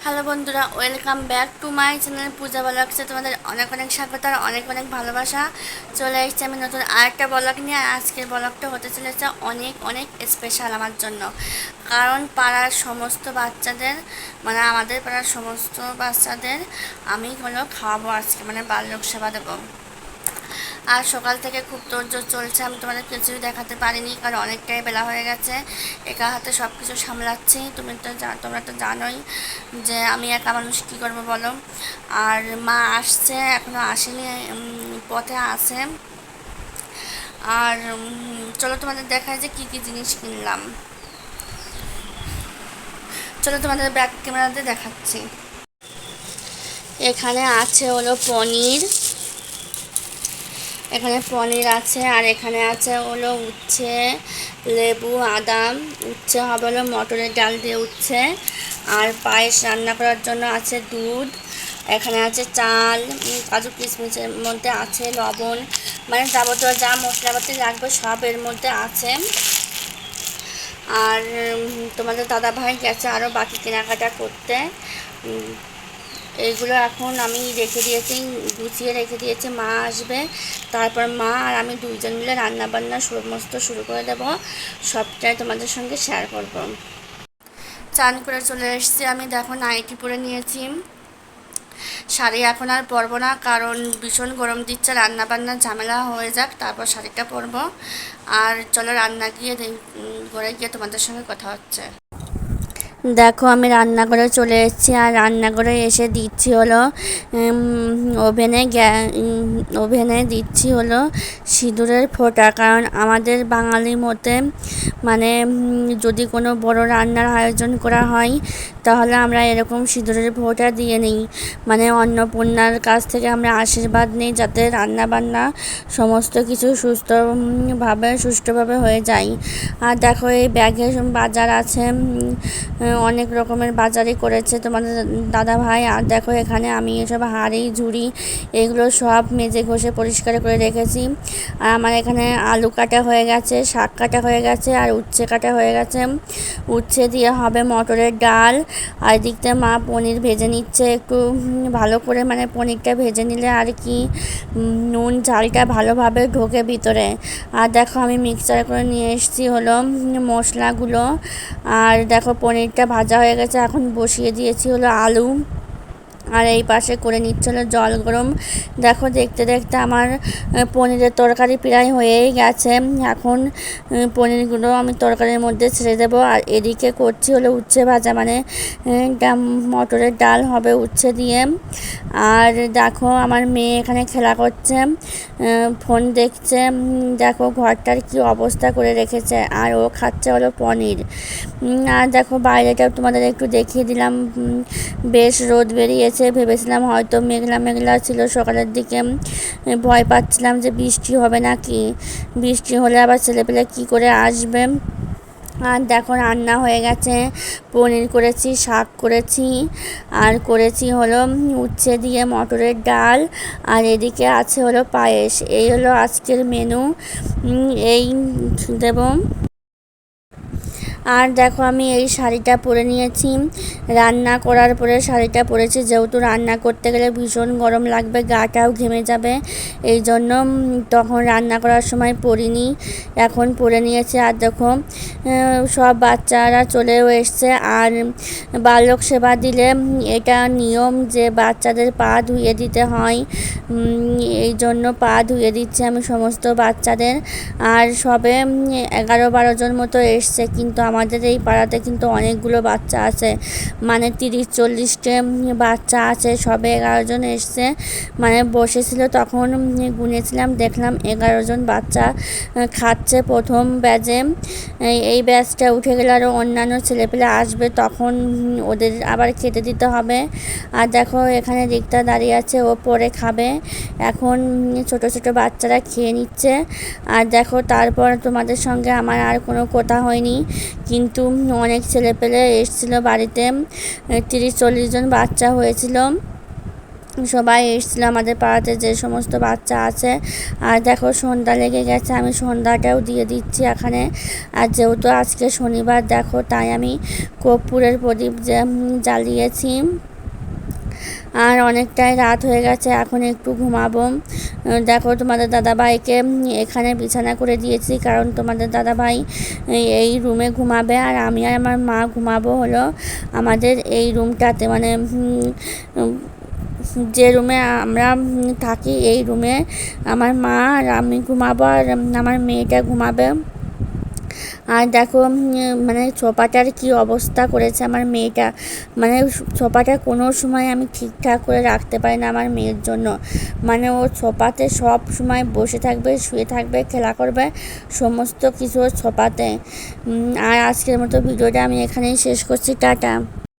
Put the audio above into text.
Hello বন্ধুরা, welcome back to my channel Puja ব্লগসে তোমাদের অনেক অনেক স্বাগত আর অনেক অনেক ভালোবাসা। চলে এসেছি আমি নতুন আরেকটা ব্লগ নিয়ে। আর আজকের ব্লগটা হতে চলেছে অনেক অনেক স্পেশাল আমার জন্য, কারণ পাড়ার সমস্ত বাচ্চাদের মানে আমাদের পাড়ার সমস্ত বাচ্চাদের আমি হলো খাওয়াবো আজকে, মানে বাল্যক সেবা দেবো। আর সকাল থেকে খুব তোড়জোড় চলছে, আমি তোমাদের কিছুই দেখাতে পারিনি কারণ অনেকটাই বেলা হয়ে গেছে। একা হাতে সব কিছু সামলাচ্ছি, তোমরা তো জানোই যে আমি একা মানুষ কী করবো বলো। আর মা আসছে, এখনও আসেনি, পথে আসে। আর চলো তোমাদের দেখায় যে কী কী জিনিস কিনলাম। চলো তোমাদের ব্যাক ক্যামেরাতে দেখাচ্ছি। এখানে আছে হলো পনির, এখানে পনির আছে, আর এখানে আছে হলো উচ্ছে, লেবু, আদাম। উচ্ছে হবে হলো মটরের ডাল দিয়ে উচ্ছে। আর পায়েস রান্না করার জন্য আছে দুধ। এখানে আছে চাল, কাজু কিশমিশের মধ্যে আছে লবণ, মানে যাবতীয় যা মশলাপাতি লাগবে সব এর মধ্যে আছে। আর তোমাদের দাদা ভাই গেছে আরও বাকি কেনাকাটা করতে। এইগুলো এখন আমি রেখে দিয়েছি, গুছিয়ে রেখে দিয়েছি। মা আসবে, তারপর মা আর আমি দুইজন মিলে রান্নাবান্না সমস্ত শুরু করে দেবো। সবটাই তোমাদের সঙ্গে শেয়ার করব। চান করে চলে এসেছি আমি, দেখো নাইটি পরে নিয়েছি। শাড়ি এখন আর পরবো না, কারণ ভীষণ গরম দিচ্ছে, রান্নাবান্না ঝামেলা হয়ে যাক তারপর শাড়িটা পরবো। আর চলো রান্না গিয়ে ঘরে গিয়ে তোমাদের সঙ্গে কথা হচ্ছে। দেখো আমি রান্নাঘরে চলে এসেছি, আর রান্নাঘরে এসে দিচ্ছি হলো ওভেনে দিচ্ছি হলো সিঁদুরের ফোঁটা। কারণ আমাদের বাঙালি মতে মানে যদি কোনো বড় রান্নার আয়োজন করা হয় তাহলে আমরা এরকম সিঁদুরের ফোঁটা দিয়ে নিই, মানে অন্নপূর্ণার কাছ থেকে আমরা আশীর্বাদ নিই যাতে রান্নাবান্না সমস্ত কিছু সুষ্ঠুভাবে হয়ে যায়। আর দেখো এই ব্যাগে বাজার আছে, অনেক রকমের বাজারই করেছে তোমাদের দাদা ভাই। আর দেখো এখানে আমি এসব হাঁড়ি ঝুড়ি এগুলো সব মেজে ঘষে পরিষ্কার করে রেখেছি। আর আমার এখানে আলু কাটা হয়ে গেছে, শাক কাটা হয়ে গেছে, আর উচ্ছে কাটা হয়ে গেছে। উচ্ছে দিয়ে হবে মটরের ডাল। আর এদিক থেকে মা পনির ভেজে নিচ্ছে একটু ভালো করে, মানে পনিরটা ভেজে নিলে আর কি নুন ঝালটা ভালোভাবে ঢোকে ভিতরে। আর দেখো আমি মিক্সচার করে নিয়ে এসেছি হলো মশলাগুলো। আর দেখো পনিরটা ভাজা হয়ে গেছে, এখন বসিয়ে দিয়েছি হলো আলু। আর এই পাশে করে নিচ্ছিল জল গরম। দেখো দেখতে দেখতে আমার পনিরের তরকারি প্রায় হয়েই গেছে। এখন পনিরগুলো আমি তরকারির মধ্যে ছেড়ে দেবো। আর এদিকে করছি হলো উচ্ছে ভাজা, মানে মটরের ডাল হবে উচ্ছে দিয়ে। আর দেখো আমার মেয়ে এখানে খেলা করছে, ফোন দেখছে। দেখো ঘরটার কি অবস্থা করে রেখেছে, আর ও খাচ্ছে হলো পনির। আর দেখো বাইরেটাও তোমাদের একটু দেখিয়ে দিলাম, বেশ রোদ বেরিয়েছে। ভেবেছিলাম হয়তো মেঘলা মেঘলা ছিল সকালের দিকে, ভয় পাচ্ছিলাম যে বৃষ্টি হবে নাকি, বৃষ্টি হলে আবার ছেলেপেলে কী করে আসবে। আর দেখো রান্না হয়ে গেছে, পনির করেছি, শাক করেছি, আর করেছি হলো উচ্ছে দিয়ে মটরের ডাল। আর এদিকে আছে হলো পায়েস। এই হলো আজকের মেনু, এই দেব। আর দেখো আমি এই শাড়িটা পরে নিয়েছি, রান্না করার পরে শাড়িটা পরেছি, যেহেতু রান্না করতে গেলে ভীষণ গরম লাগবে, গাটাও ঘেমে যাবে, এই জন্য তখন রান্না করার সময় পরিনি, এখন পরে নিয়েছি। আর দেখো সব বাচ্চারা চলেও এসছে। আর বালক সেবা দিলে এটা নিয়ম যে বাচ্চাদের পা ধুয়ে দিতে হয়, এই জন্য পা ধুয়ে দিচ্ছি আমি সমস্ত বাচ্চাদের। আর সবে 11-12 জন মতো এসছে, কিন্তু আমাদের এই পাড়াতে কিন্তু অনেকগুলো বাচ্চা আছে, মানে 30-40টে বাচ্চা আছে। সবে 11 জন এসছে, মানে বসেছিল তখন গুনেছিলাম, দেখলাম 11 জন বাচ্চা খাচ্ছে প্রথম ব্যাচে। এই ব্যাচটা উঠে গেলে আরও অন্যান্য ছেলেপেলে আসবে, তখন ওদের আবার খেতে দিতে হবে। আর দেখো এখানে রিক্তা দাঁড়িয়ে আছে, ও পরে খাবে। এখন ছোট ছোট বাচ্চারা খেয়ে নিচ্ছে। আর দেখো তারপর তোমাদের সঙ্গে আমার আর কোনো কথা হয়নি, কিন্তু অনেক ছেলেপেলে এসেছিলো বাড়িতে, 30-40 জন বাচ্চা হয়েছিল। সবাই এসেছিল আমাদের পাড়াতে যে সমস্ত বাচ্চা আছে। আর দেখো সন্ধ্যা লেগে গেছে, আমি সন্ধ্যাটাও দিয়ে দিচ্ছি এখানে। আর যেহেতু আজকে শনিবার দেখো, তাই আমি কর্পূরের প্রদীপ জ্বালিয়েছি। আর অনেকটাই রাত হয়ে গেছে, এখন একটু ঘুমাবো। দেখো তোমাদের দাদাভাইকে এখানে বিছানা করে দিয়েছি, কারণ তোমাদের দাদাভাই এই রুমে ঘুমাবে, আর আমি আর আমার মা ঘুমাবো হলো আমাদের এই রুমটাতে, মানে যে রুমে আমরা থাকি এই রুমে আমার মা আর আমি ঘুমাবো, আর আমার মেয়েটা ঘুমাবে। আর দেখো মানে সোফাটার কি অবস্থা করেছে আমার মেয়েটা, মানে সোফাটা কোনো সময় আমি ঠিকঠাক করে রাখতে পারি না আমার মেয়ের জন্য। মানে ও সোফাতে সব সময় বসে থাকবে, শুয়ে থাকবে, খেলা করবে, সমস্ত কিছু ওর সোফাতে। আর আজকের মতো ভিডিওটা আমি এখানেই শেষ করছি, টাটা।